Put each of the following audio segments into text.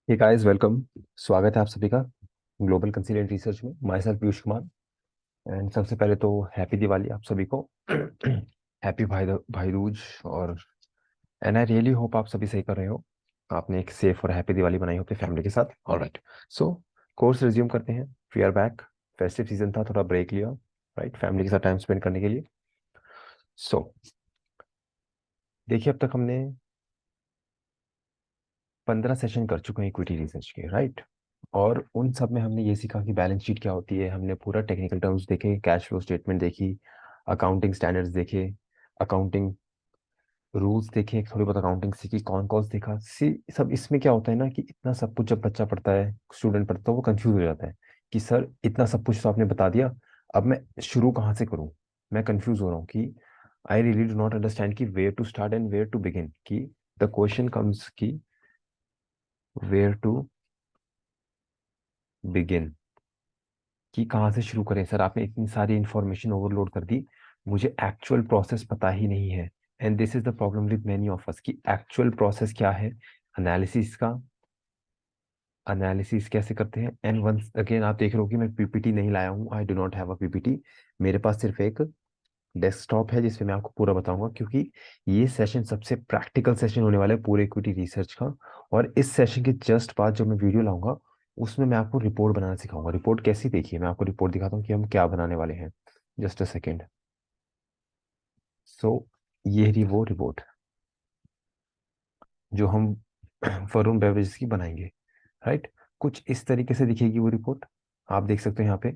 Hey guys, welcome. स्वागत है आप सभी का ग्लोबल कंसिलियंट रिसर्च में। My self Piyush Kumar. And सबसे पहले तो हैप्पी दिवाली आप सभी को। हैप्पी भाई दूज। और एंड आई रियली होप आप सभी सही कर रहे हो। आपने एक सेफ और हैप्पी दिवाली बनाई हो अपनी फैमिली के साथ। ऑलराइट, सो कोर्स रिज्यूम करते हैं। We are back. Festive season था, थोड़ा ब्रेक लिया, राइट, फैमिली के साथ टाइम स्पेंड करने के लिए। सो देखिए, अब तक हमने 15 सेशन कर चुके हैं इक्विटी रिसर्च के, राइट। और उन सब में हमने ये सीखा कि बैलेंस शीट क्या होती है। हमने पूरा टेक्निकल टर्म्स देखे, कैश फ्लो स्टेटमेंट देखी, अकाउंटिंग स्टैंडर्ड्स देखे, अकाउंटिंग रूल्स देखे, थोड़ी बहुत अकाउंटिंग सीखी, कौन कॉस्ट देखा। सब इसमें क्या होता है ना कि इतना सब कुछ जब बच्चा पढ़ता है, स्टूडेंट पढ़ता है, वो कंफ्यूज हो जाता है कि सर इतना सब कुछ तो आपने बता दिया, अब मैं शुरू कहाँ से करूँ। मैं कंफ्यूज हो रहा हूँ कि I really do not understand कि where to start and where to begin. कि द क्वेश्चन कम्स कि वेयर टू बिगिन, कि कहाँ से शुरू करें। सर आपने इतनी सारी इंफॉर्मेशन ओवरलोड कर दी, मुझे एक्चुअल प्रोसेस पता ही नहीं है। And this is the problem with many of us कि एक्चुअल प्रोसेस क्या है, एनालिसिस का। एनालिसिस कैसे करते हैं। एंड वंस अगेन आप देख रहे हो कि मैं पीपीटी नहीं लाया हूँ। I do not have a PPT. मेरे पास सिर्फ एक डेस्कटॉप है जिसपे मैं आपको पूरा बताऊंगा, क्योंकि ये सेशन सबसे प्रैक्टिकल सेशन होने वाला है पूरे इक्विटी रिसर्च का। और इस सेशन के जस्ट बाद जो मैं वीडियो लाऊंगा, उसमें मैं आपको रिपोर्ट बनाना सिखाऊंगा। रिपोर्ट कैसी, देखिए मैं आपको रिपोर्ट दिखाता हूँ कि हम क्या बनाने वाले हैं। Just a second. सो ये रही वो रिपोर्ट जो हम वरुण बेवरेजेस की बनाएंगे, राइट। कुछ इस तरीके से दिखेगी वो रिपोर्ट। आप देख सकते हो यहाँ पे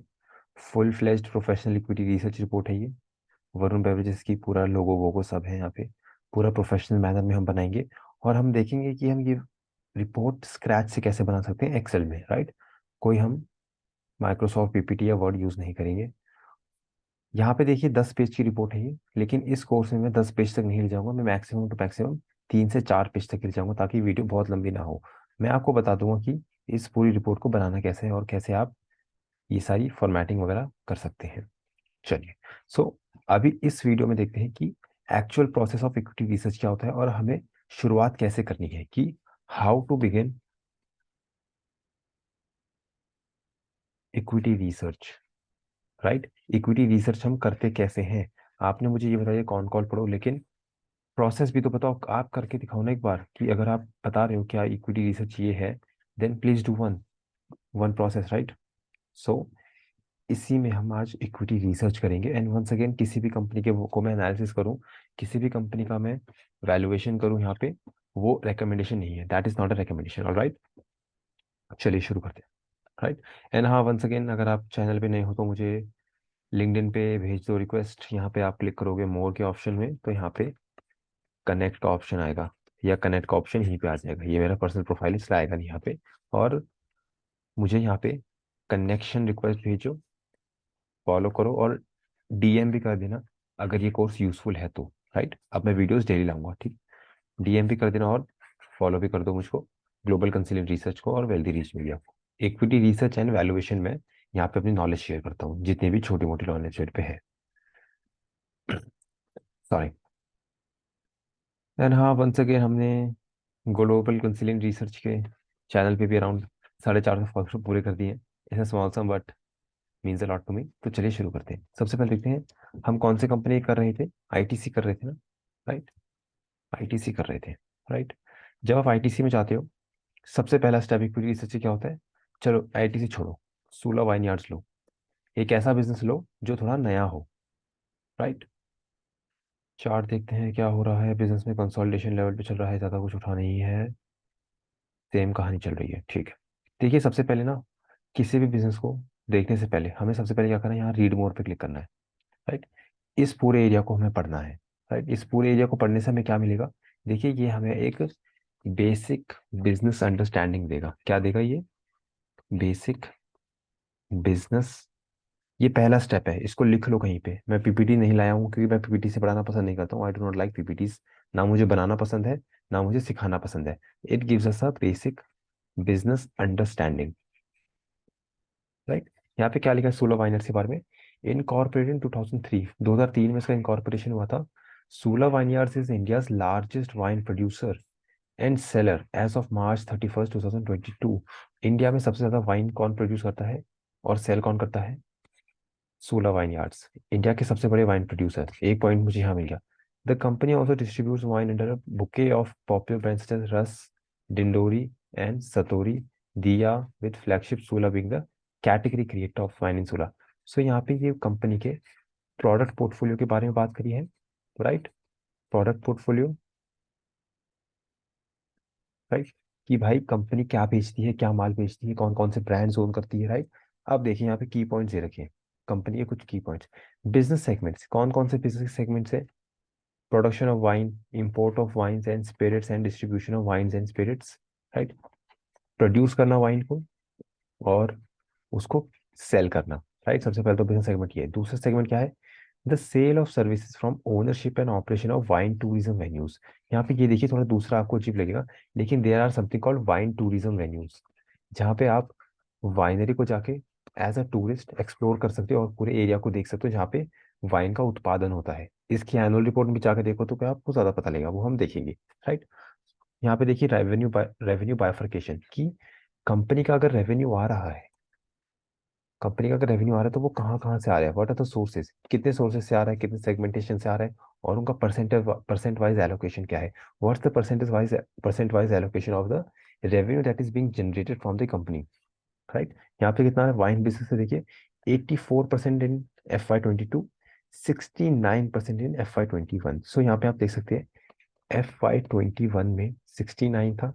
full fledged professional equity research report है ये। वरुण बेवरेजेस की पूरा लोगो वोगो सब है यहाँ पे। पूरा प्रोफेशनल मैनर में हम बनाएंगे। और हम देखेंगे कि हम ये रिपोर्ट स्क्रैच से कैसे बना सकते हैं एक्सेल में, राइट। कोई हम माइक्रोसॉफ्ट पीपीटी या वर्ड यूज नहीं करेंगे। यहाँ पे देखिए 10 पेज की रिपोर्ट है ये, लेकिन इस कोर्स में मैं 10 पेज तक नहीं ले जाऊंगा। मैं मैक्सिमम टू मैक्सिमम 3 से 4 पेज तक ले जाऊंगा, ताकि वीडियो बहुत लंबी ना हो। मैं आपको बता दूंगा कि इस पूरी रिपोर्ट को बनाना कैसे है और कैसे आप ये सारी फॉर्मेटिंग वगैरह कर सकते हैं। चलिए, सो अभी इस वीडियो में देखते हैं कि actual process of equity research क्या होता है और हमें शुरुआत कैसे करनी है, कि how to begin equity research, right. Equity research हम करते कैसे हैं। आपने मुझे ये बताइए कौन कौन पढ़ो, लेकिन प्रोसेस भी तो बताओ। आप करके दिखाओ ना एक बार, कि अगर आप बता रहे हो क्या इक्विटी रिसर्च ये है, then please do one one process, right. So इसी में हम आज इक्विटी रिसर्च करेंगे। एंड वंस अगेन, किसी भी कंपनी के को मैं एनालिसिस करूं, किसी भी कंपनी का मैं वैल्यूएशन करूं यहाँ पे, वो रिकमेंडेशन नहीं है। That is not a recommendation. Alright, चलिए शुरू करते हैं, राइट। एंड हाँ, वंस अगेन, अगर आप चैनल पे नए हो तो मुझे लिंक्डइन पे भेज दो रिक्वेस्ट। यहाँ पे आप क्लिक करोगे मोर के ऑप्शन में, तो यहाँ पे कनेक्ट का ऑप्शन आएगा, या कनेक्ट का ऑप्शन यहीं पे आ जाएगा। ये मेरा पर्सनल प्रोफाइल, इसलिए आएगा नहीं यहाँ पे। और मुझे यहाँ पे कनेक्शन रिक्वेस्ट भेजो, फॉलो करो, और डीएम भी कर देना अगर ये कोर्स यूजफुल है तो, राइट। अब मैं वीडियोस डेली लाऊंगा, ठीक। डीएम भी कर देना, और फॉलो भी कर दो मुझको, ग्लोबल कंसिलियंट रिसर्च को और वेल्दी रीच मीडिया को। इक्विटी रिसर्च एंड वैल्यूएशन में यहाँ पे अपनी नॉलेज शेयर करता हूँ, जितनी भी छोटी मोटी नॉलेज मेरे पे है। सॉरी। एंड हाँ, वंस अगेन, हमने ग्लोबल कंसिलियंट रिसर्च के चैनल पे भी अराउंड 450 फॉलोअर्स पूरे कर दिए। It's small some but means a lot to me. तो चलिए शुरू करते हैं। सबसे पहले देखते हैं हम कौन से कंपनी कर रहे थे। आईटीसी कर रहे थे ना, राइट। आईटीसी कर रहे थे, राइट। जब आप आईटीसी में जाते हो, सबसे पहला स्टेप इक्विटी रिसर्च क्या होता है। चलो आईटीसी छोड़ो, सूला वाइनयार्ड्स लो। एक ऐसा बिजनेस लो जो थोड़ा नया हो, राइट। चार्ट देखते हैं क्या हो रहा है बिजनेस में। कंसोलिडेशन लेवल पे चल रहा है, ज़्यादा कुछ उठा नहीं है, सेम कहानी चल रही है, ठीक है। देखिए, सबसे पहले ना, किसी भी बिजनेस को देखने से पहले हमें सबसे पहले क्या करना है, यहाँ रीड मोर पे क्लिक करना है, राइट। इस पूरे एरिया को हमें पढ़ना है, राइट। इस पूरे एरिया को पढ़ने से हमें क्या मिलेगा। देखिए, ये हमें एक बेसिक बिजनेस अंडरस्टैंडिंग देगा। क्या देगा ये, बेसिक बिजनेस। ये पहला स्टेप है, इसको लिख लो कहीं पे। मैं पीपीटी नहीं लाया हूँ, क्योंकि मैं पीपीटी से पढ़ाना पसंद नहीं करता हूँ। I do not like PPTs. ना मुझे बनाना पसंद है, ना मुझे सिखाना पसंद है। It gives us a basic business understanding, right. यहाँ पे क्या लिखा है सूला वाइनर्स के बारे में। इनकॉर्पोरेटेड इन 2003, 2003 में इसका इनकॉर्पोरेशन हुआ था। Sula vineyards is India's largest wine producer and seller as of March 31, 2022। India में सबसे ज्यादा वाइन कौन प्रोड्यूस करता है और सेल कौन करता है? सोलह वाइन यार्ड्स, इंडिया के सबसे बड़े वाइन प्रोड्यूसर। एक पॉइंट मुझे यहाँ मिल गया। The company also distributes wine under a bouquet of popular brands such as Rasa, Dindori and Satori, Dia, with flagship Sula being the category creator of wine in Sula. So यहाँ पे ये कंपनी के प्रोडक्ट पोर्टफोलियो के बारे में बात करी है, राइट? प्रोडक्ट पोर्टफोलियो, राइट, कि भाई कंपनी क्या बेचती है, क्या माल बेचती है, कौन कौन से ब्रांड्स ओन करती है, राइट? अब देखिए यहाँ पे की पॉइंट्स दे रखे हैं, कंपनी के कुछ की पॉइंट्स। बिजनेस सेगमेंट्स, कौन कौन से बिजनेस सेगमेंट्स है? Production of wine, import of wines and spirits and distribution of wines and spirits, right? Produce करना वाइन को और उसको सेल करना, राइट? सबसे पहले तो बिजनेस सेगमेंट ये है। दूसरा सेगमेंट क्या है? The sale of services from ownership and operation of wine tourism venues. यहाँ पे ये देखिए, थोड़ा दूसरा आपको अजीब लगेगा, लेकिन there are something called wine tourism venues, जहाँ पे आप वाइनरी को जाके एज अ टूरिस्ट एक्सप्लोर कर सकते हो और पूरे एरिया को देख सकते हो जहाँ पे वाइन का उत्पादन होता है। इसकी एनुअल रिपोर्ट में जाकर देखो तो क्या आपको ज्यादा पता लगेगा, वो हम देखेंगे, राइट? यहाँ पे देखिए रेवेन्यू बाइफरकेशन की, कंपनी का अगर रेवेन्यू आ रहा है, कंपनी का अगर रेवेन्यू आ रहा है तो वो कहाँ कहाँ से आ रहा है, व्हाट आर द सोर्सेज, कितने सोर्सेज से आ रहा है, कितने सेगमेंटेशन से आ रहा है, और उनका परसेंट वाइज एलोकेशन क्या है, what's the percent wise allocation of the revenue that is being generated from the company, right? यहाँ पे कितना है वाइन बिजनेस से, देखिए 84% इन FY 22, 69% इन FY 21। सो यहाँ पे आप देख सकते हैं FY 21 में 69 था,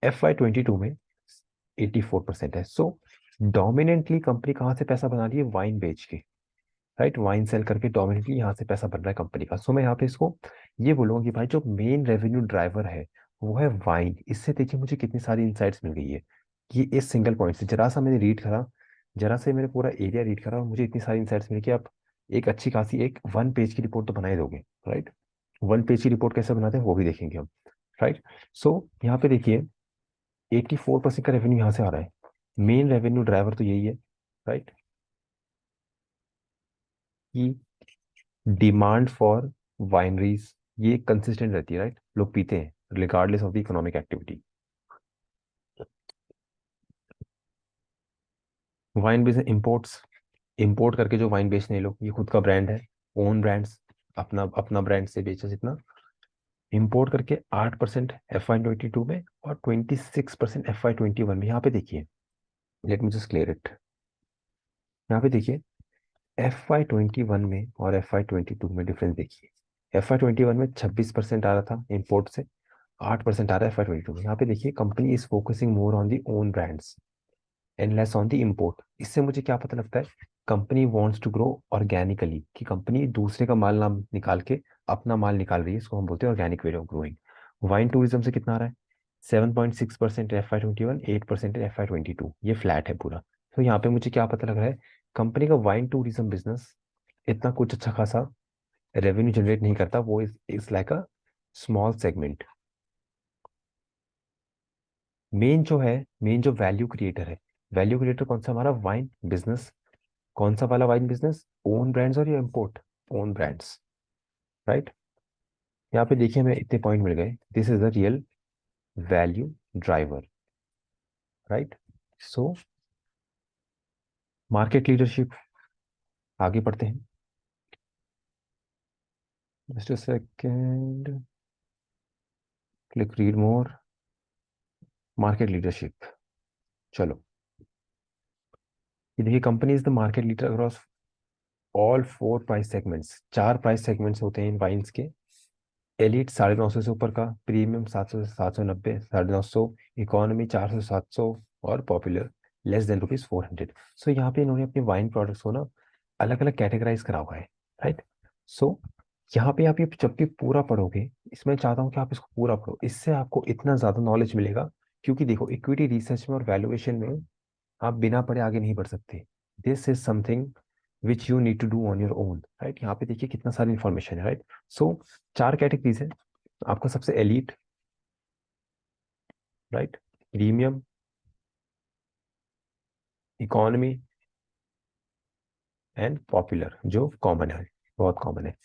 FY 22 में 84% है। सो डोमिनेंटली कंपनी कहाँ से पैसा बना रही है? वाइन बेच के, राइट? वाइन सेल करके डोमिनेटली यहाँ से पैसा बन रहा है कंपनी का। सो मैं यहाँ पे इसको ये बोलूंगा कि भाई जो मेन रेवेन्यू ड्राइवर है वो है वाइन। इससे देखिए मुझे कितनी सारी इंसाइट्स मिल गई है कि इस सिंगल पॉइंट से जरा सा मैंने रीड करा, जरा से मैंने पूरा एरिया रीड करा और मुझे इतनी सारी इंसाइट्स मिली कि आप एक अच्छी खासी एक 1 पेज की रिपोर्ट तो बना ही दोगे, राइट? 1 पेज की रिपोर्ट कैसे बनाते हैं वो भी देखेंगे हम, राइट? सो यहाँ पे देखिए 84% का रेवेन्यू यहाँ से आ रहा है, मेन रेवेन्यू ड्राइवर तो यही है, राइट? कि डिमांड फॉर वाइनरीज ये कंसिस्टेंट रहती है, राइट? लोग पीते हैं regardless of the economic activity. Wine business imports, import करके जो वाइन बेचने हैं लोग, ये खुद का ब्रांड है, ओन ब्रांड्स, अपना अपना ब्रांड से बेचा जितना, इंपोर्ट करके 8% FY 22 में और 26% FY 21 में। यहाँ पे देखिए, let me just clear it. यहाँ पे देखिए FY 21 में और FY 22 में डिफरेंस देखिए। FY 21 में 26% आ रहा था इंपोर्ट से, 8% आ रहा है FY 22 में। यहाँ पे देखिए company is focusing more on the own brands and less on the import. इससे मुझे क्या पता लगता है? Company wants to grow organically, कि कंपनी दूसरे का माल ना निकाल के अपना माल निकाल रही है, इसको हम बोलते हैं organic way of growing. Wine tourism से कितना आ रहा है? 7.6% FY 21, 8% FY 22, ये फ्लैट है पूरा। तो यहाँ पे मुझे क्या पता लग रहा है? कंपनी का वाइन टूरिज्म बिजनेस इतना कुछ अच्छा खासा रेवेन्यू जनरेट नहीं करता, वो is like a small segment. Main जो है, मेन जो वैल्यू क्रिएटर है, वैल्यू क्रिएटर कौन सा? हमारा वाइन बिजनेस। कौन सा वाला वाइन बिजनेस? ओन ब्रांड्स और या इम्पोर्ट? Own brands, right? यहाँ पे देखिए हमें इतने पॉइंट मिल गए, this is the real value driver, right? So market leadership, आगे बढ़ते हैं, just a second, click read more. Market leadership, चलो ये देखिए, company is the market leader across all 4 price segments. 4 price segments होते हैं इन वाइन्स के। एलिट 950 से ऊपर का, प्रीमियम 700 से 790, 950, इकोनॉमी 400 से 700, और पॉपुलर less than ₹400। सो यहाँ पे इन्होंने अपने वाइन प्रोडक्ट्स को ना अलग अलग कैटेगराइज करा हुआ है, राइट? सो यहाँ पे आप ये जब भी पूरा पढ़ोगे, इसमें चाहता हूँ कि आप इसको पूरा पढ़ो, इससे आपको इतना ज्यादा नॉलेज मिलेगा। क्योंकि देखो इक्विटी रिसर्च में और वैल्यूएशन में आप बिना पढ़े आगे नहीं बढ़ सकते। This is something which you need to do on your own, right? यहाँ पे देखिए कितना सारी इंफॉर्मेशन है, राइट? सो 4 कैटेगरीज है आपका, सबसे elite, right, premium, economy and popular, जो कॉमन है, बहुत कॉमन है।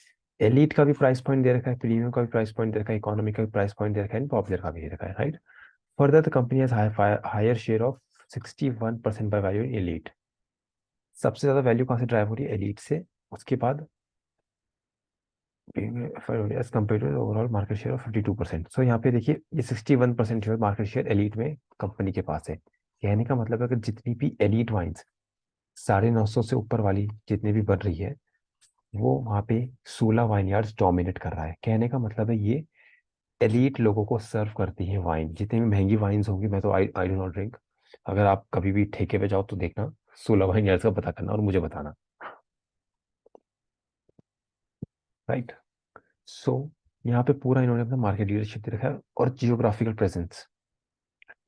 एलिट का भी प्राइस पॉइंट दे रखा है, प्रीमियम का भी प्राइस पॉइंट दे रखा है, इकोनॉमी का भी प्राइस पॉइंट दे रखा है, पॉपुलर का भी दे रखा है, right. Further the company has higher share of 61% by value in elite. सबसे ज्यादा वैल्यू कहाँ से ड्राइव हो रही है? एलिट से। उसके बाद as compared to overall market share of 52%। So यहाँ पे देखिए ये 61% जो है मार्केट शेयर एलिट में कंपनी के पास है। कहने का मतलब है कि जितनी भी एलिट वाइन्स 950 से ऊपर वाली जितनी भी बन रही है, वो वहाँ पे 16 वाइनयार्ड्स डोमिनेट कर रहा है। कहने का मतलब है ये एलीट लोगों को सर्व करती है वाइन। जितनी भी महंगी वाइन्स होंगी, मैं तो आई डू नॉट ड्रिंक, अगर आप कभी भी ठेके पे जाओ तो देखना 16 वाइनयार्ड्स का पता करना और मुझे बताना, राइट। सो यहाँ पे पूरा इन्होंने अपना मार्केट लीडरशिप दे रखा है और जियोग्राफिकल प्रेजेंस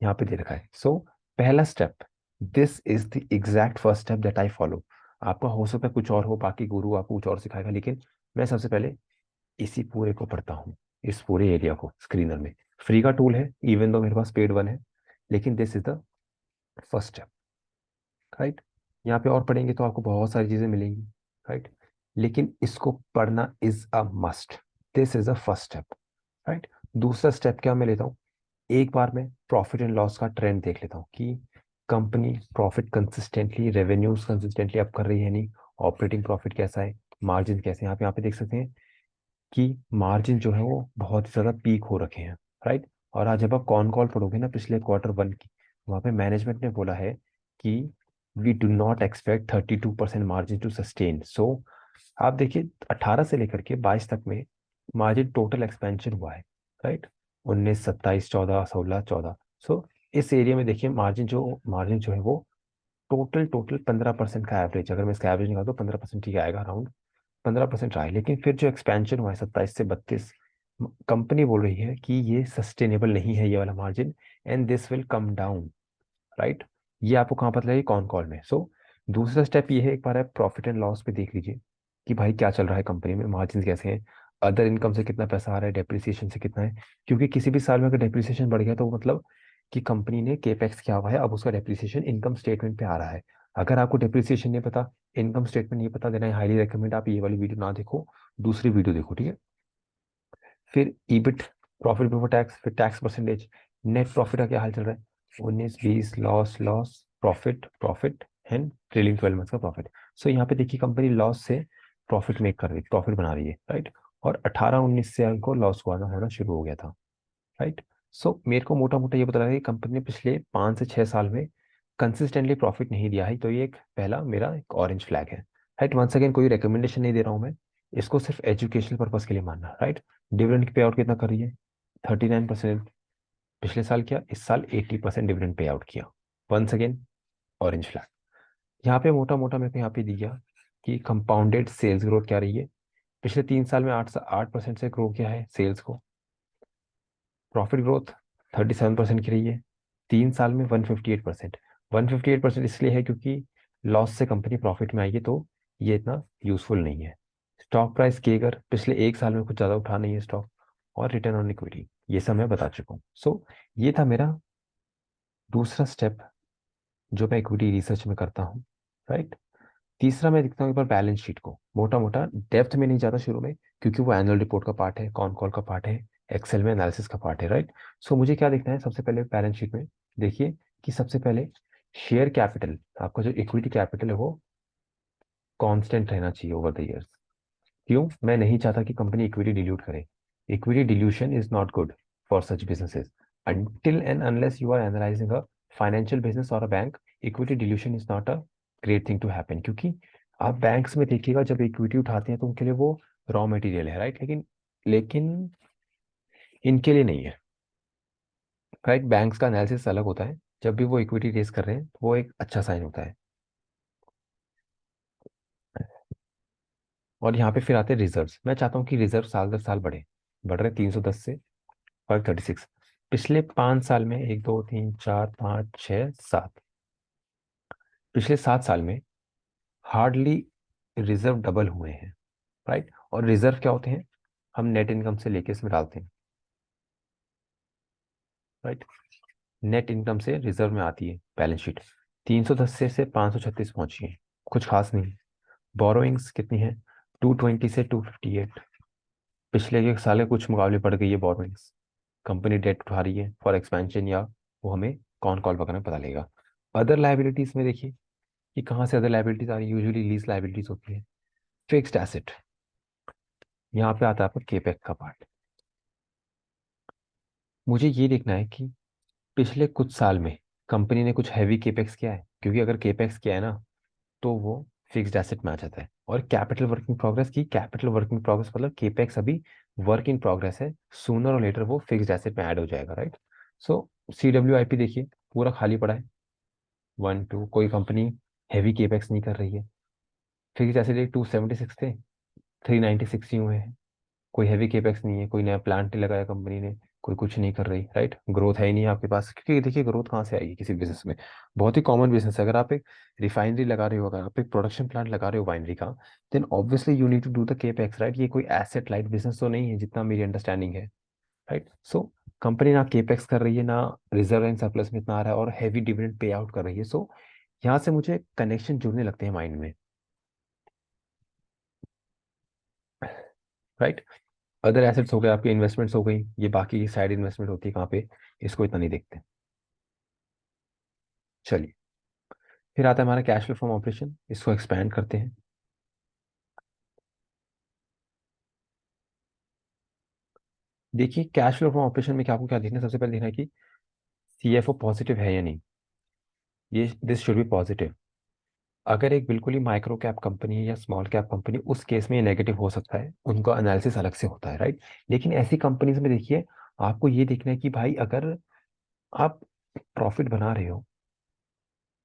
यहाँ पे दे रखा है। सो पहला step, this is the exact first step that I follow. आपका हो सकता है कुछ और हो, बाकी गुरु आपको कुछ और सिखाएगा, लेकिन मैं सबसे पहले इसी पूरे को पढ़ता हूँ, इस पूरे एरिया को स्क्रीनर में। फ्री का टूल है, इवन दो मेरे पास पेड वन है, लेकिन this is the first step, right. यहाँ पे और पढ़ेंगे तो आपको बहुत सारी चीजें मिलेंगी, राइट, लेकिन इसको पढ़ना is a must. This is a first step, right. दूसरा स्टेप क्या मैं लेता हूँ, एक बार मैं प्रॉफिट एंड लॉस का ट्रेंड देख लेता हूँ कि company profit consistently, revenues consistently up कर रही है नहीं, ऑपरेटिंग प्रॉफिट कैसा है, मार्जिन कैसे हैं। यहाँ पे देख सकते हैं कि मार्जिन जो है वो बहुत ही ज्यादा पीक हो रखे हैं, राइट। और आज जब आप कॉन कॉल पढ़ोगे ना पिछले क्वार्टर 1 की, वहां पे मैनेजमेंट ने बोला है कि we do not expect 32% margin to sustain. So आप देखिए 18 से लेकर के 22 तक में मार्जिन टोटल एक्सपेंशन हुआ है, राइट। 19, 27, 14, 16, 14। सो इस एरिया में देखिए मार्जिन जो है वो टोटल टोटल 15% का एवरेज, अगर मैं इसका एवरेज निकाल तो 15% ठीक आएगा, अराउंड 15% रहा है। लेकिन फिर जो एक्सपेंशन हुआ है 27 से 32, कंपनी बोल रही है कि ये सस्टेनेबल नहीं है ये वाला margin, and this will come down, right. ये आपको कहाँ पता लगे? कॉन कॉल में। सो दूसरा स्टेप ये है, एक बार आप प्रॉफिट एंड लॉस पे देख लीजिए कि भाई क्या चल रहा है कंपनी में, मार्जिन कैसे हैं, अदर इनकम से कितना पैसा आ रहा है, डेप्रिसिएशन से कितना है। क्योंकि किसी भी साल में अगर डेप्रिसिएशन बढ़ गया तो वो मतलब कि कंपनी ने केपेक्स किया हुआ है, अब उसका डेप्रिसिएशन इनकम स्टेटमेंट पे आ रहा है। अगर आपको डेप्रिसिएशन नहीं पता, इनकम स्टेटमेंट नहीं पता देना है, हाईली रिकमेंड आप ये वाली वीडियो ना देखो, दूसरी वीडियो देखो, ठीक है। फिर ईबिट, प्रॉफिट बिफोर टैक्स, फिर टैक्स परसेंटेज, नेट प्रॉफिट का क्या हाल चल रहा है, 19, 20, loss loss, profit profit, and trailing 12 months का प्रॉफिट। सो यहाँ पे देखिए कंपनी लॉस से प्रॉफिट मेक कर रही, प्रॉफिट बना रही है, राइट। और 18, 19 से इनको लॉस होना शुरू हो गया था, राइट। सो मेरे को मोटा मोटा ये बता रहा है कि कंपनी ने पिछले 5 से 6 साल में कंसिस्टेंटली प्रॉफिट नहीं दिया है, तो ये एक पहला मेरा एक ऑरेंज फ्लैग है, राइट। वंस अगेन कोई रिकमेंडेशन नहीं दे रहा हूँ मैं, इसको सिर्फ एजुकेशनल पर्पज के लिए मानना, राइट। डिविडेंड पे आउट कितना कर रही है? 39%। पिछले साल किया, इस साल 80% डिविडेंड पे आउट किया। Once again orange flag. यहाँ पे मोटा मोटा मेरे को यहाँ पे दिया कि कंपाउंडेड सेल्स ग्रोथ क्या रही है, पिछले 3 साल में 8% से ग्रो किया है सेल्स को। प्रॉफिट ग्रोथ 37% की रही है, 3 साल में 158%। 158% इसलिए है क्योंकि लॉस से कंपनी प्रॉफिट में आई है, तो ये इतना यूजफुल नहीं है। स्टॉक प्राइस केगर पिछले 1 साल में कुछ ज़्यादा उठा नहीं है स्टॉक, और रिटर्न ऑन इक्विटी ये सब मैं बता चुका हूँ। सो ये था मेरा दूसरा स्टेप जो मैं इक्विटी रिसर्च में करता हूँ, राइट। तीसरा मैं देखता हूँ एक बार बैलेंस शीट को, मोटा मोटा डेप्थ में नहीं जाता शुरू में, क्योंकि वो एनुअल रिपोर्ट का पार्ट है, कॉन कॉल का पार्ट है, एक्सेल में एनालिसिस का पार्ट है, राइट। सो मुझे क्या देखना है सबसे पहले बैलेंस शीट में? देखिए कि सबसे पहले शेयर कैपिटल, आपका जो इक्विटी कैपिटल है वो कांस्टेंट रहना चाहिए ओवर द ईयर्स। क्यों? मैं नहीं चाहता कि कंपनी इक्विटी डिल्यूट करे। Equity dilution is not good for such businesses. until and unless you are analyzing a financial business or a bank, equity dilution is not a great thing to happen। क्योंकि आप banks में देखिएगा जब equity उठाते हैं तो उनके लिए वो रॉ मटेरियल है, राइट, लेकिन लेकिन इनके लिए नहीं है, राइट। बैंक्स का एनालिसिस अलग होता है, जब भी वो इक्विटी रेज कर रहे हैं तो वो एक अच्छा साइन होता है। और यहाँ पे फिर आते हैं रिजर्व्स। मैं चाहता हूँ कि रिजर्व साल दर साल बढ़ रहे 310 से 536। पिछले 5 साल में 1, 2, 3, 4, 5, 6, 7, पिछले 7 साल में हार्डली रिजर्व डबल हुए हैं, राइट। और रिजर्व क्या होते हैं? हम नेट इनकम से लेके इसमें डालते हैं, राइट। नेट इनकम से रिजर्व में आती है बैलेंस शीट। 310 से 536 पहुंची है, कुछ खास नहीं। बोरोइंग्स कितनी है? 220 से 258। पिछले एक साल के कुछ मुकाबले बढ़ गई है बोरोइंग्स, कंपनी डेट उठा रही है फॉर एक्सपेंशन, या वो हमें कौन कॉल वगैरह में पता लगेगा। अदर लाइबिलिटीज में देखिए कि कहाँ से अदर लाइबिलिटीज आ रही है, यूजुअली लीज लाइबिलिटीज होती है। फिक्स्ड एसेट, यहाँ पे आता है आपका केपेक्स का पार्ट। मुझे ये देखना है कि पिछले कुछ साल में कंपनी ने कुछ हैवी केपेक्स किया है, क्योंकि अगर केपेक्स किया है ना तो वो फिक्स्ड एसेट में आ जाता है। और कैपिटल वर्क इन प्रोग्रेस की, कैपिटल वर्क इन प्रोग्रेस मतलब केपेक्स अभी वर्क इन प्रोग्रेस है, सूनर और लेटर वो फिक्स्ड एसेट में ऐड हो जाएगा, राइट। सो CWIP देखिए पूरा खाली पड़ा है, 1 2, कोई कंपनी हैवी केपेक्स नहीं कर रही है। फिक्स्ड एसेट 276 थे, 396 ही हुए हैं। कोई हैवी केपेक्स नहीं है, कोई नया प्लांट नहीं लगाया कंपनी ने, कोई कुछ नहीं कर रही, राइट। ग्रोथ है ही नहीं आपके पास, क्योंकि देखिए ग्रोथ कहाँ से आएगी किसी बिजनेस में। बहुत ही कॉमन बिजनेस है, अगर आप एक रिफाइनरी लगा रहे हो, अगर आप एक प्रोडक्शन प्लांट लगा रहे हो वाइनरी का, then obviously you need to do the capex, right. ये कोई एसेट लाइट बिजनेस तो नहीं है जितना मेरी अंडरस्टैंडिंग है, राइट। सो कंपनी ना केपेक्स कर रही है, ना रिजर्व एंड सरप्लस में इतना आ रहा है, और हैवी डिविडेंड पे आउट कर रही है। सो यहाँ से मुझे कनेक्शन जुड़ने लगते हैं माइंड में, राइट। अदर एसेट्स हो गए आपके, इन्वेस्टमेंट्स हो गई, ये बाकी की साइड इन्वेस्टमेंट होती है कहाँ पे, इसको इतना नहीं देखते। चलिए, फिर आता है हमारा कैश फ्लो फ्रॉम ऑपरेशन, इसको एक्सपैंड करते हैं। देखिए कैश फ्लो फ्रॉम ऑपरेशन में क्या आपको क्या देखना है, सबसे पहले देखना है कि CFO पॉजिटिव है या नहीं। ये दिस शुड बी पॉजिटिव। अगर एक बिल्कुल ही माइक्रो कैप कंपनी है या स्मॉल कैप कंपनी, उस केस में ये नेगेटिव हो सकता है, उनका एनालिसिस अलग से होता है, राइट। लेकिन ऐसी कंपनीज में देखिए आपको ये देखना है कि भाई अगर आप प्रॉफिट बना रहे हो,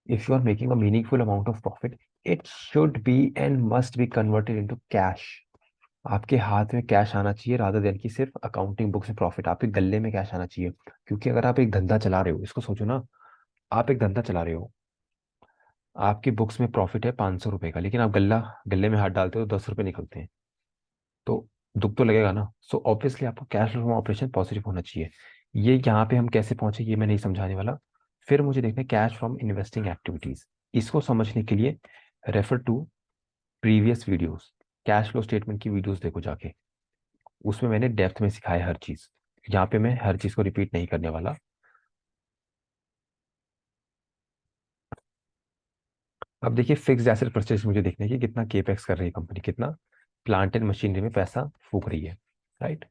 if you are making a meaningful amount of profit, it should be and must be converted into cash। आपके हाथ में कैश आना चाहिए, रादर देन कि सिर्फ अकाउंटिंग बुक से प्रॉफिट, आपके गले में कैश आना चाहिए। क्योंकि अगर आप एक धंधा चला रहे हो, इसको सोचो ना, आप एक धंधा चला रहे हो, आपकी बुक्स में प्रॉफिट है 500 रुपए का, लेकिन आप गले में हाथ डालते हो 10 रुपए निकलते हैं, तो दुख तो लगेगा ना। सो ऑब्वियसली आपको कैश फ्लो ऑपरेशन पॉजिटिव होना चाहिए। ये यहाँ पे हम कैसे पहुंचे ये मैं नहीं समझाने वाला। फिर मुझे देखना है कैश फ्रॉम इन्वेस्टिंग एक्टिविटीज। इसको समझने के लिए refer to previous videos, cash flow statement की वीडियोस देखो जाके, उसमें मैंने डेप्थ में सिखाया हर चीज। यहाँ पे मैं हर चीज को रिपीट नहीं करने वाला। अब देखिए फिक्स्ड एसेट परचेज मुझे देखना है कि कितना केपेक्स कर रही है कंपनी, कितना प्लांट एंड मशीनरी में पैसा फूक रही है, राइट।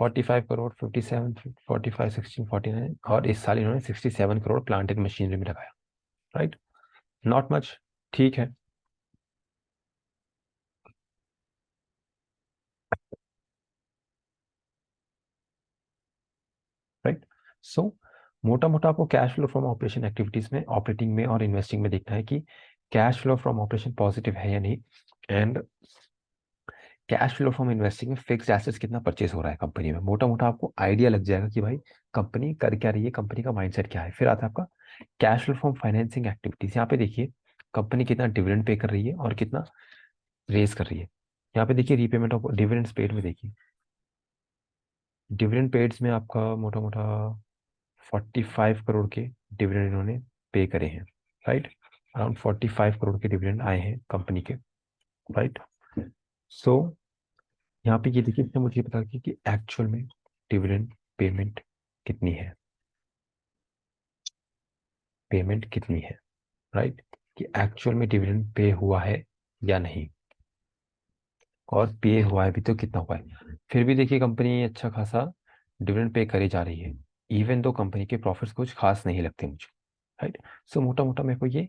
45 करोड़, 57, 45, 16, 49, और इस साल इन्होंने 67 करोड़ प्लांट एंड मशीनरी में लगाया, राइट। नॉट मच, ठीक है, राइट। सो मोटा मोटा आपको cash flow from operation activities में, ऑपरेटिंग में और इन्वेस्टिंग में देखना है कि cash flow from operation positive है या नहीं, and cash flow from investing में फिक्स्ड एसेट्स कितना परचेस हो रहा है कंपनी में। मोटा मोटा आपको आइडिया लग जाएगा कि भाई कंपनी कर क्या रही है, कंपनी का माइंडसेट क्या है। फिर आता है आपका cash flow from financing activities. यहाँ पे देखिए कंपनी कितना डिविडेंड पे कर रही है और कितना रेज कर रही है। यहाँ पे देखिए रीपेमेंट ऑफ डिविडेंड्स पेड में देखिए, डिविडेंड पेड्स में आपका मोटा मोटा 45 करोड़ के डिविडेंड इन्होंने पे करे हैं, राइट। अराउंड 45 करोड़ के डिविडेंड आए हैं कंपनी के, राइट। सो यहाँ पे ये देखिए, इससे मुझे ये पता लगी कि एक्चुअल में डिविडेंड पेमेंट कितनी है, पेमेंट कितनी है, राइट। कि एक्चुअल में डिविडेंड पे हुआ है या नहीं, और पे हुआ है भी तो कितना हुआ है। फिर भी देखिए कंपनी अच्छा खासा डिविडेंड पे करे जा रही है, इवन दो कंपनी के प्रॉफिट्स कुछ खास नहीं लगते मुझे, राइट। सो मोटा मोटा मेरे को ये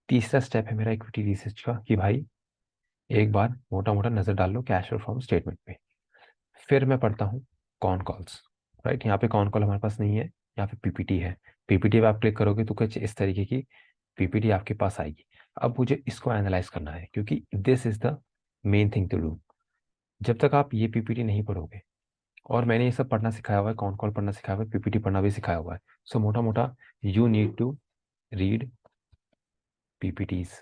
तीसरा स्टेप है मेरा इक्विटी रिसर्च का, कि भाई एक बार मोटा मोटा नजर डाल लो कैश फ्लो फ्रॉम स्टेटमेंट पे। फिर मैं पढ़ता हूँ कॉन कॉल्स, राइट। यहाँ पे कॉन कॉल हमारे पास नहीं है, यहाँ पे PPT है। PPT पे आप क्लिक करोगे तो कुछ इस तरीके की PPT आपके पास आएगी। अब मुझे इसको एनालाइज करना है, क्योंकि this is the main thing to do. जब तक आप ये PPT नहीं पढ़ोगे, और मैंने ये सब पढ़ना सिखाया हुआ है, कॉन कॉल पढ़ना सिखाया हुआ है, PPT पढ़ना भी सिखाया हुआ है। सो मोटा मोटा you need to read PPTs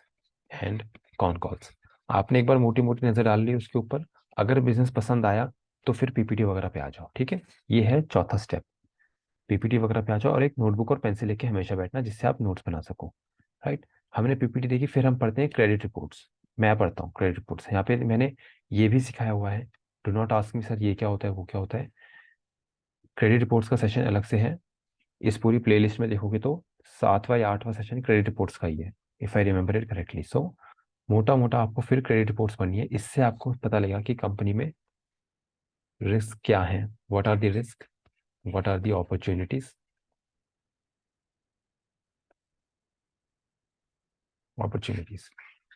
and con calls. आपने एक बार मोटी मोटी नजर डाल ली उसके ऊपर, अगर बिजनेस पसंद आया तो फिर PPT वगैरह पे आ जाओ, ठीक है। ये है चौथा स्टेप, PPT वगैरह पे आ जाओ, और एक नोटबुक और पेंसिल लेके हमेशा बैठना जिससे आप नोट्स बना सको, राइट। हमने PPT देखी, फिर हम पढ़ते हैं क्रेडिट रिपोर्ट्स। मैं पढ़ता हूँ क्रेडिट रिपोर्ट्स, यहाँ पे मैंने ये भी सिखाया हुआ है do not ask me sir ये क्या होता है वो क्या होता है। क्रेडिट रिपोर्ट्स का सेशन अलग से है। इस पूरी प्लेलिस्ट में देखोगे तो 7वां या 8वां सेशन क्रेडिट रिपोर्ट्स का ही है, if I remember it correctly. So मोटा मोटा आपको फिर क्रेडिट रिपोर्ट्स बननी है। इससे आपको पता लगेगा कि कंपनी में रिस्क क्या है, what are the risk, what are the opportunities, opportunities,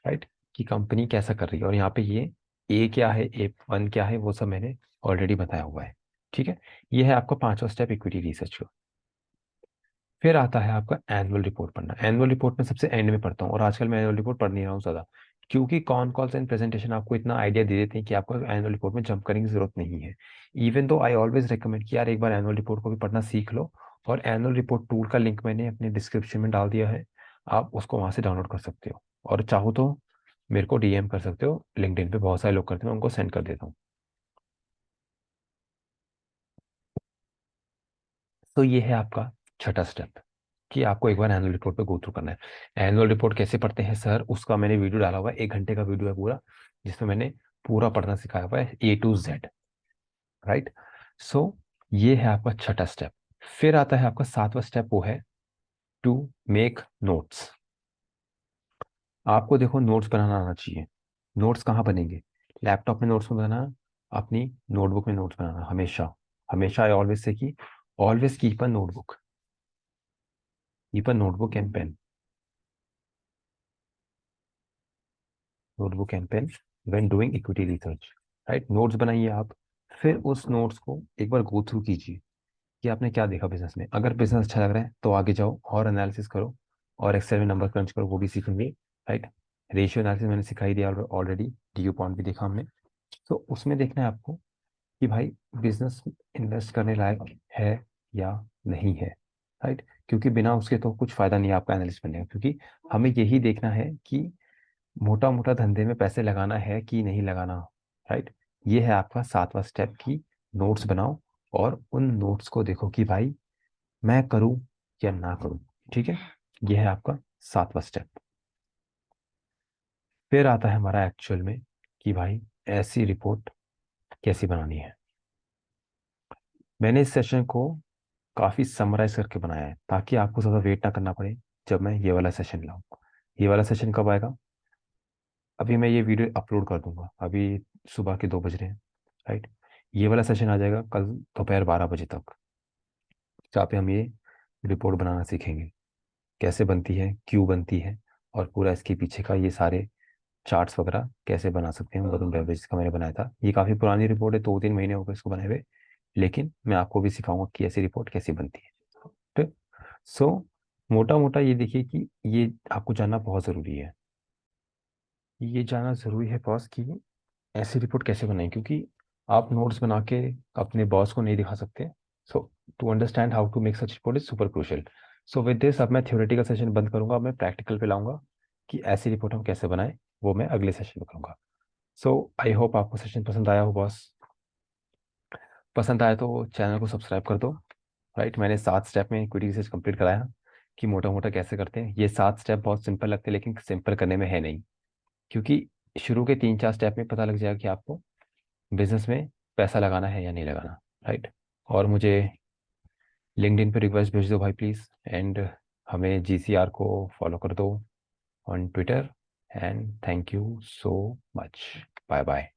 right, कि कंपनी कैसा कर रही है। और यहाँ पे ये ए क्या है, A1 क्या है, वो सब मैंने ऑलरेडी बताया हुआ है। ठीक है, ये है आपका 5वां स्टेप इक्विटी रिसर्च का। फिर आता है आपका एनुअल रिपोर्ट पढ़ना। एनुअल रिपोर्ट में सबसे एंड में पढ़ता हूँ, और आजकल मैं एनुअल रिपोर्ट पढ़ नहीं रहा हूँ ज़्यादा, क्योंकि कॉन कॉल्स एंड प्रेजेंटेशन आपको इतना आइडिया दे देते हैं कि आपको एनुअल रिपोर्ट में जंप करने की जरूरत नहीं है। Even though I always recommend कि यार एक बार एनुअल रिपोर्ट को भी पढ़ना सीख लो। और एनुअल रिपोर्ट टूल का लिंक मैंने अपने डिस्क्रिप्शन में डाल दिया है, आप उसको वहां से डाउनलोड कर सकते हो। और चाहो तो मेरे को डीएम कर सकते हो, लिंक्डइन पे बहुत सारे लोग करते हैं, मैं उनको सेंड कर देता हूँ। तो ये है आपका छठा स्टेप, कि आपको एक बार एनुअल रिपोर्ट पे गो थ्रू करना है। एनुअल रिपोर्ट कैसे पढ़ते हैं सर, उसका मैंने वीडियो डाला हुआ है, 1 घंटे का वीडियो है पूरा, जिसमें मैंने पूरा पढ़ना सिखाया हुआ है A to Z, राइट। सो ये है आपका छठा स्टेप। फिर आता है आपका 7वां स्टेप, वो है टू मेक नोट्स। आपको देखो नोट्स बनाना आना चाहिए। नोट्स कहाँ बनेंगे, लैपटॉप में नोट्स में बनाना, अपनी नोटबुक में नोट्स बनाना, हमेशा हमेशा। आई ऑलवेज से कि always keep a notebook, keep a notebook and pen, notebook and pen when doing equity research, right. Notes बनाइए आप। फिर उस नोट्स को एक बार गो थ्रू कीजिए कि आपने क्या देखा बिजनेस में। अगर बिजनेस अच्छा लग रहा है तो आगे जाओ और एनालिसिस करो, और एक्सेल में नंबर क्रंच करो, वो भी सीखेंगे, राइट। रेशियो एनालिसिस मैंने सिखाई दिया ऑलरेडी, डीयू पॉइंट भी देखा हमने। तो उसमें देखना है आपको कि भाई बिजनेस इन्वेस्ट करने लायक है या नहीं है, राइट। क्योंकि बिना उसके तो कुछ फायदा नहीं है आपका एनालिस्ट बनने का, क्योंकि हमें यही देखना है कि मोटा मोटा धंधे में पैसे लगाना है कि नहीं लगाना, राइट। ये है आपका 7वां स्टेप, की नोट्स बनाओ और उन नोट्स को देखो कि भाई मैं करूं या ना करूं। ठीक है, ये है आपका 7वां स्टेप। फिर आता है हमारा एक्चुअल में कि भाई ऐसी रिपोर्ट कैसी बनानी है। मैंने इस सेशन को काफी समराइज करके बनाया है, ताकि आपको ज़्यादा वेट ना करना पड़े जब मैं ये वाला सेशन लाऊं। ये वाला सेशन कब आएगा, अभी मैं ये वीडियो अपलोड कर दूंगा, अभी सुबह के 2 बज रहे हैं, राइट। ये वाला सेशन आ जाएगा कल दोपहर 12 बजे तक, जहाँ पे हम ये रिपोर्ट बनाना सीखेंगे, कैसे बनती है, क्यों बनती है, और पूरा इसके पीछे का ये सारे चार्ट्स वगैरह कैसे बना सकते हैं। वरुण बेवरेज का मैंने बनाया था, ये काफ़ी पुरानी रिपोर्ट है, 2-3 महीने हो गए इसको बनाए हुए, लेकिन मैं आपको भी सिखाऊंगा कि ऐसी रिपोर्ट कैसे बनती है। ठीक। सो मोटा मोटा ये देखिए कि ये आपको जानना बहुत ज़रूरी है, ये जानना ज़रूरी है बॉस कि ऐसी रिपोर्ट कैसे बनाएं, क्योंकि आप नोट्स बना के अपने बॉस को नहीं दिखा सकते। So to understand how to make such report is super crucial. So with this अब मैं थ्योरेटिकल सेशन बंद करूंगा, अब मैं प्रैक्टिकल पे लाऊंगा कि ऐसी रिपोर्ट हम कैसे बनाएं, वो मैं अगले सेशन में करूंगा। सो आई होप आपको सेशन पसंद आया हो बॉस। पसंद आया तो चैनल को सब्सक्राइब कर दो, राइट। मैंने 7 स्टेप में इक्विटी रिसर्च कंप्लीट कराया कि मोटा मोटा कैसे करते हैं। ये 7 स्टेप बहुत सिंपल लगते हैं, लेकिन सिंपल करने में है नहीं, क्योंकि शुरू के 3-4 स्टेप में पता लग जाएगा कि आपको बिजनेस में पैसा लगाना है या नहीं लगाना, राइट। और मुझे लिंक्डइन पे रिक्वेस्ट भेज दो भाई प्लीज़, एंड हमें जीसीआर को फॉलो कर दो on Twitter. And thank you so much, bye bye.